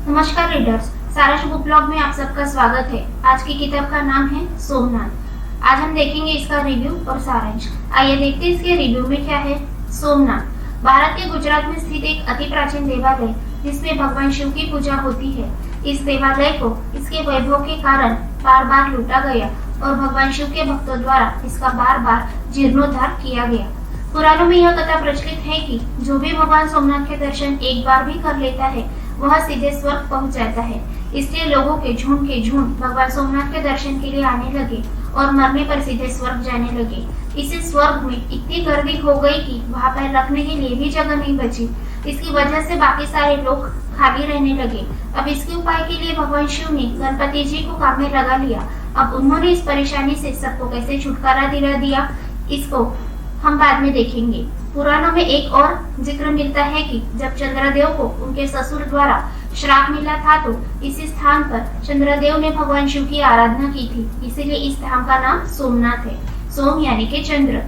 नमस्कार रीडर्स, सारांश book blog में आप सबका स्वागत है। आज की किताब का नाम है सोमनाथ। आज हम देखेंगे इसका रिव्यू और सारांश। आइए देखते हैं इसके रिव्यू में क्या है। सोमनाथ भारत के गुजरात में स्थित एक अति प्राचीन देवालय जिसमें भगवान शिव की पूजा होती है। इस देवालय को इसके वैभव के कारण बार बार लूटा गया और भगवान शिव के भक्तों द्वारा इसका बार बार जीर्णोद्धार किया गया। पुराणों में यह कथा प्रचलित है कि जो भी भगवान सोमनाथ के दर्शन एक बार भी कर लेता है वह सीधे स्वर्ग पहुंच जाता है। इसलिए लोगों के झुंड भगवान सोमनाथ के दर्शन के लिए आने लगे और मरने पर सीधे स्वर्ग जाने लगे। इसी स्वर्ग में इतनी गर्दी हो गई कि वहां पर रखने के लिए भी जगह नहीं बची। इसकी वजह से बाकी सारे लोग खाली रहने लगे। अब इसके उपाय के लिए भगवान शिव ने गणपति जी को काम में लगा लिया। अब उन्होंने इस परेशानी से सबको कैसे छुटकारा दिला दिया, इसको हम बाद में देखेंगे। पुराणों में एक और जिक्र मिलता है कि जब चंद्रदेव को उनके ससुर द्वारा श्राप मिला था तो इसी स्थान पर चंद्रदेव ने भगवान शिव की आराधना की थी, इसीलिए इस धाम का नाम सोमनाथ है। सोम यानी के चंद्र।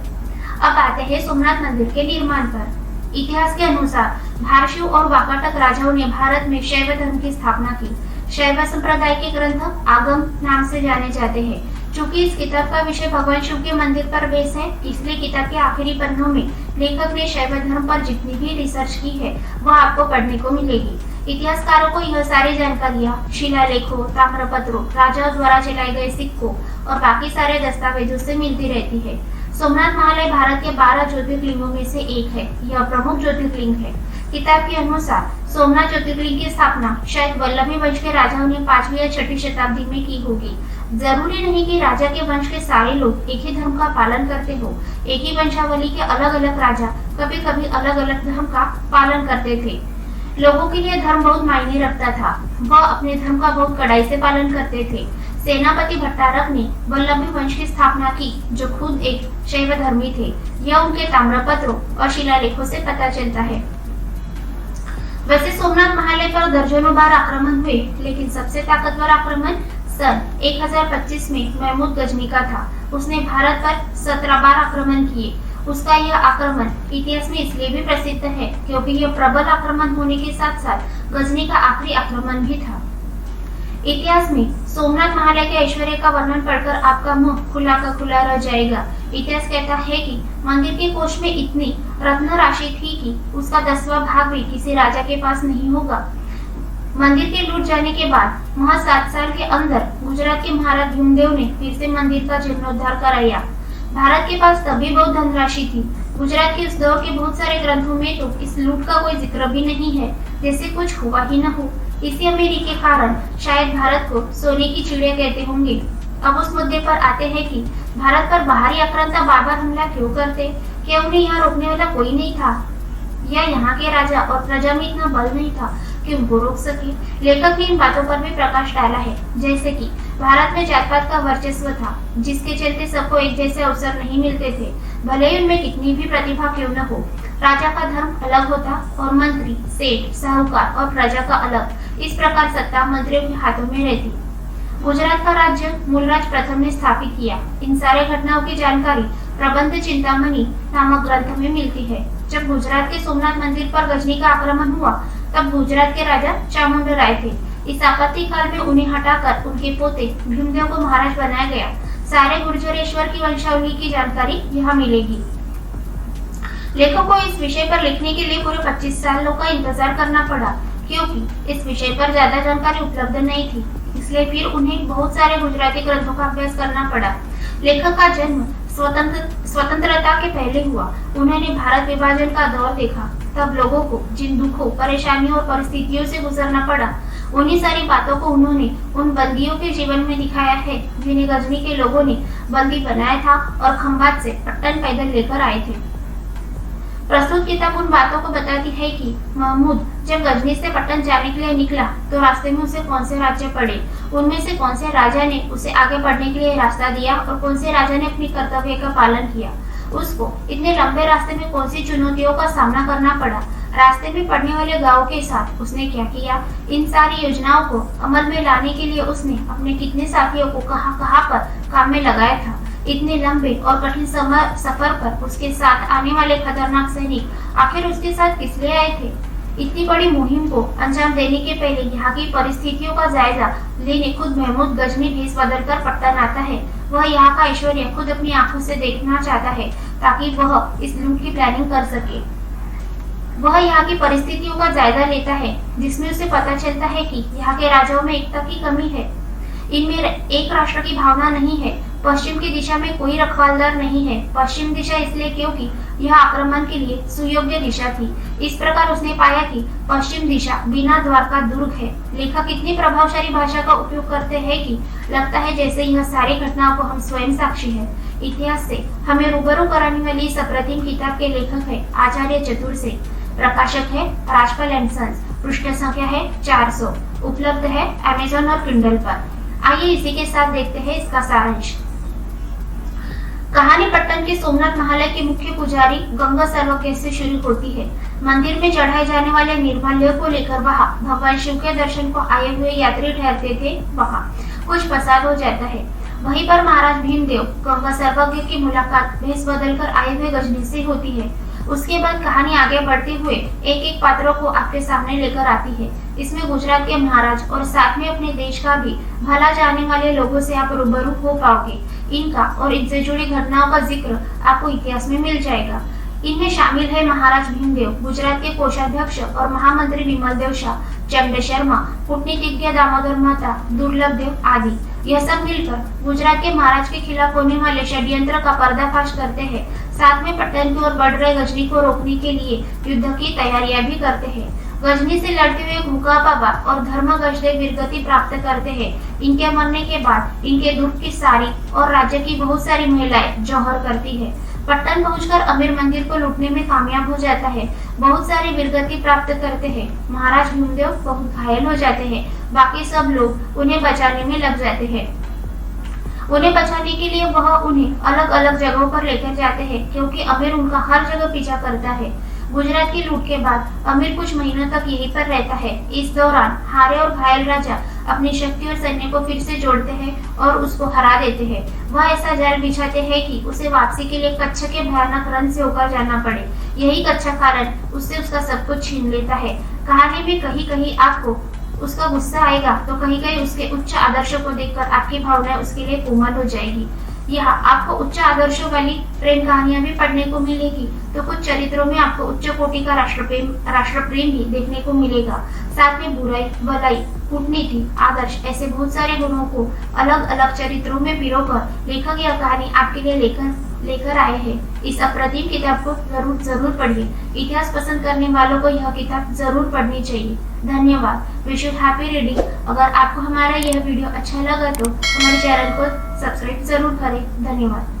अब आते हैं सोमनाथ मंदिर के निर्माण पर। इतिहास के अनुसार भारशिव और वाकाटक राजाओं ने भारत में शैव धर्म की स्थापना की। शैव संप्रदाय के ग्रंथ आगम नाम से जाने जाते हैं। चूंकि इस किताब का विषय भगवान शिव के मंदिर पर बेस है, इसलिए किताब के आखिरी पन्नों में लेखक ने शैव धर्म पर जितनी भी रिसर्च की है वह आपको पढ़ने को मिलेगी। इतिहासकारों को यह सारी जानकारियां शिलालेखों, ताम्रपत्रों, राजाओं द्वारा चलाए गए सिक्कों और बाकी सारे दस्तावेजों से मिलती रहती है। सोमनाथ महालय भारत के 12 ज्योतिर्लिंगों में से एक है। यह प्रमुख ज्योतिर्लिंग है। किताब के अनुसार सोमनाथ ज्योतिर्लिंग की स्थापना शायद वल्लभी वंश के राजाओं ने 5वीं या 6वीं शताब्दी में की होगी। जरूरी नहीं कि राजा के वंश के सारे लोग एक ही धर्म का पालन करते हो। एक ही वंशावली के अलग अलग राजा कभी कभी अलग अलग धर्म का पालन करते थे। लोगों के लिए धर्म बहुत मायने रखता था। वह अपने धर्म का बहुत कड़ाई से पालन करते थे। सेनापति भट्टारक ने वल्लभी वंश की स्थापना की, जो खुद एक शैव धर्मी थे। यह उनके ताम्रपत्रों और शिलालेखों से पता चलता है। वैसे सोमनाथ महालय पर दर्जनों बार आक्रमण हुए, लेकिन सबसे ताकतवर आक्रमण सन 1025 में महमूद गजनी का था। उसने भारत पर 17 बार आक्रमण किए। उसका यह आक्रमण इतिहास में इसलिए भी प्रसिद्ध है क्योंकि यह प्रबल आक्रमण होने के साथ साथ गजनी का आखिरी आक्रमण भी था। इतिहास में सोमनाथ महालय के ऐश्वर्य का वर्णन पढ़कर आपका मुंह खुला का खुला रह जाएगा। इतिहास कहता है कि मंदिर के कोष में इतनी रत्न राशि थी कि उसका 10वां भाग भी किसी राजा के पास नहीं होगा। मंदिर के लूट जाने के बाद वहाँ 7 साल के अंदर गुजरात के महाराज भीमदेव ने फिर से मंदिर का जीर्णोद्धार कराया। भारत के पास तभी बहुत धनराशि थी। गुजरात के उस दौर के बहुत सारे ग्रंथों में तो इस लूट का कोई जिक्र भी नहीं है, जैसे कुछ हुआ ही न हो। इसी अमीरी के कारण शायद भारत को सोने की चिड़िया कहते होंगे। अब उस मुद्दे पर आते हैं कि भारत पर बाहरी आक्रांता बार बार हमला क्यों करते? क्या उन्हें यहाँ रोकने वाला कोई नहीं था, या यहाँ के राजा और प्रजा में इतना बल नहीं था कि उनको रोक सके? लेखक ने इन बातों पर भी प्रकाश डाला है, जैसे कि भारत में जात पात का वर्चस्व था, जिसके चलते सबको एक जैसे अवसर नहीं मिलते थे, भले ही उनमें कितनी भी प्रतिभा क्यों न हो। राजा का धर्म अलग होता और मंत्री, सेठ, साहूकार और प्रजा का अलग। इस प्रकार सत्ता मंत्रियों के हाथों में रहती। गुजरात का राज्य मूलराज प्रथम ने स्थापित किया। इन सारे घटनाओं की जानकारी प्रबंध चिंतामणि नामक ग्रंथ में मिलती है। जब गुजरात के सोमनाथ मंदिर पर गजनी का आक्रमण हुआ, तब गुजरात के राजा चामुंड राय थे। इस आपत्ति काल में उन्हें हटाकर उनके पोते भीमदेव को महाराज बनाया गया। सारे गुर्जरेश्वर की वंशावली की जानकारी यहाँ मिलेगी। लेखक को इस विषय पर लिखने के लिए पूरे 25 सालों का इंतजार करना पड़ा, क्योंकि इस विषय पर ज्यादा जानकारी उपलब्ध नहीं थी। इसलिए फिर उन्हें बहुत सारे गुजराती ग्रंथों का अभ्यास करना पड़ा। लेखक का जन्म स्वतंत्रता के पहले हुआ। उन्होंने भारत विभाजन का दौर देखा। तब लोगों को जिन दुखों, परेशानियों और परिस्थितियों से गुजरना पड़ा, उन्हीं सारी बातों को उन्होंने उन बंदियों के जीवन में दिखाया है जिन्हें गजनी के लोगों ने बंदी बनाया था और खंभात से पट्टन पैदल लेकर आए थे। प्रस्तुत किताब उन बातों को बताती है कि महमूद जब गजनी से पट्टन जाने के लिए निकला तो रास्ते में उसे कौन से राज्य पड़े, उनमें से कौन से राजा ने उसे आगे बढ़ने के लिए रास्ता दिया और कौन से राजा ने अपनी कर्तव्य का पालन किया। उसको इतने लंबे रास्ते में कौन सी चुनौतियों का सामना करना पड़ा, रास्ते में पड़ने वाले गांवों के साथ उसने क्या किया। इन सारी योजनाओं को अमल में लाने के लिए उसने अपने कितने साथियों को कहां कहां पर काम में लगाया था। इतने लंबे और कठिन सफर पर उसके साथ आने वाले खतरनाक सैनिक आखिर उसके साथ किस लिए आए थे? इतनी बड़ी मुहिम को अंजाम देने के पहले यहाँ की परिस्थितियों का जायजा लेने खुद महमूद गजनी भेस बदलकर पटन आता है। वह यहाँ का ऐश्वर्य खुद अपनी आंखों से देखना चाहता है ताकि वह इस लूट की प्लानिंग कर सके। वह यहाँ की परिस्थितियों का जायजा लेता है जिसमें उसे पता चलता है कि यहाँ के राजाओं में एकता की कमी है। इनमें एक राष्ट्र की भावना नहीं है। पश्चिम की दिशा में कोई रखवालदार नहीं है। पश्चिम दिशा इसलिए क्योंकि यह आक्रमण के लिए सुयोग्य दिशा थी। इस प्रकार उसने पाया कि पश्चिम दिशा बिना द्वार का दुर्ग है। लेखक इतनी प्रभावशाली भाषा का उपयोग करते हैं कि लगता है जैसे यह सारी घटनाओं को हम स्वयं साक्षी है। इतिहास से हमें रूबरू कराने वाली इस अप्रतिम किताब के लेखक है आचार्य चतुर सेन। प्रकाशक है राजपाल एंड सन्स। पृष्ठ संख्या है 400। उपलब्ध है अमेज़न और किंडल पर। आइए इसी के साथ देखते हैं इसका सारांश। कहानी पट्टन के सोमनाथ महालय के मुख्य पुजारी गंगा सर्वकेश से शुरू होती है। मंदिर में चढ़ाए जाने वाले निर्माल्यों को लेकर वहाँ भगवान शिव के दर्शन को आए हुए यात्री ठहरते थे। वहाँ कुछ फसाद हो जाता है। वहीं पर महाराज भीमदेव गंगा सर्वज्ञ की मुलाकात भेस बदलकर आए हुए गजनी से होती है। उसके बाद कहानी आगे बढ़ते हुए एक एक पात्रों को आपके सामने लेकर आती है। इसमें गुजरात के महाराज और साथ में अपने देश का भी भला जाने वाले लोगों से आप रूबरू हो पाओगे। इनका और इनसे जुड़ी घटनाओं का जिक्र आपको इतिहास में मिल जाएगा। इनमें शामिल है महाराज भीमदेव, गुजरात के कोषाध्यक्ष और महामंत्री विमल देव शाह, चंड शर्मा, कूटनीतिज्ञ दामोदर मेहता, दुर्लभ देव आदि। यह सब मिलकर गुजरात के महाराज के खिलाफ होने वाले षड्यंत्र का पर्दाफाश करते हैं। साथ में पट्टन की ओर बढ़ रहे गजनी को रोकने के लिए युद्ध की तैयारियां भी करते हैं। गजनी से लड़ते हुए भूखा बाबा और धर्म गजदेव वीरगति प्राप्त करते हैं। इनके मरने के बाद इनके दुर्ग की सारी और राज्य की बहुत सारी महिलाएं जौहर करती है। पट्टन पहुंचकर अमीर मंदिर को लूटने में कामयाब हो जाता है। बहुत सारी वीरगति प्राप्त करते हैं। महाराज भीमदेव बहुत घायल हो जाते हैं। बाकी सब लोग उन्हें बचाने में लग जाते हैं। उन्हें बचाने के लिए वह उन्हें अलग अलग जगहों पर लेकर जाते हैं क्योंकि अमीर उनका हर जगह पीछा करता है। गुजरात की लूट के बाद अमीर कुछ महीनों तक यहीं पर रहता है। इस दौरान हारे और घायल राजा अपनी शक्ति और सैन्य को फिर से जोड़ते हैं और उसको हरा देते हैं। वह ऐसा जाल बिछाते हैं कि उसे वापसी के लिए कच्छ के भयानक रण से होकर जाना पड़े। यही कच्चा कारण उससे उसका सब कुछ छीन लेता है। कहानी में कहीं कहीं आपको उसका गुस्सा आएगा तो कहीं कहीं उसके उच्च आदर्शों को देखकर आपकी भावनाएं उसके लिए कोमल हो जाएगी। यहाँ आपको उच्च आदर्शों वाली प्रेम कहानियां भी पढ़ने को मिलेगी तो कुछ चरित्रों में आपको उच्च कोटि का राष्ट्रप्रेम भी देखने को मिलेगा। साथ में बुराई, भलाई, कूटनीति, आदर्श ऐसे बहुत सारे गुणों को अलग अलग चरित्रों में पिरोकर लेखक यह कहानी आपके लिए लेकर आए हैं। इस अप्रतिम किताब को जरूर पढ़िए। इतिहास पसंद करने वालों को यह किताब जरूर पढ़नी चाहिए। धन्यवाद। Wish you happy reading. अगर आपको हमारा यह वीडियो अच्छा लगा तो हमारे चैनल को सब्सक्राइब जरूर करें। धन्यवाद।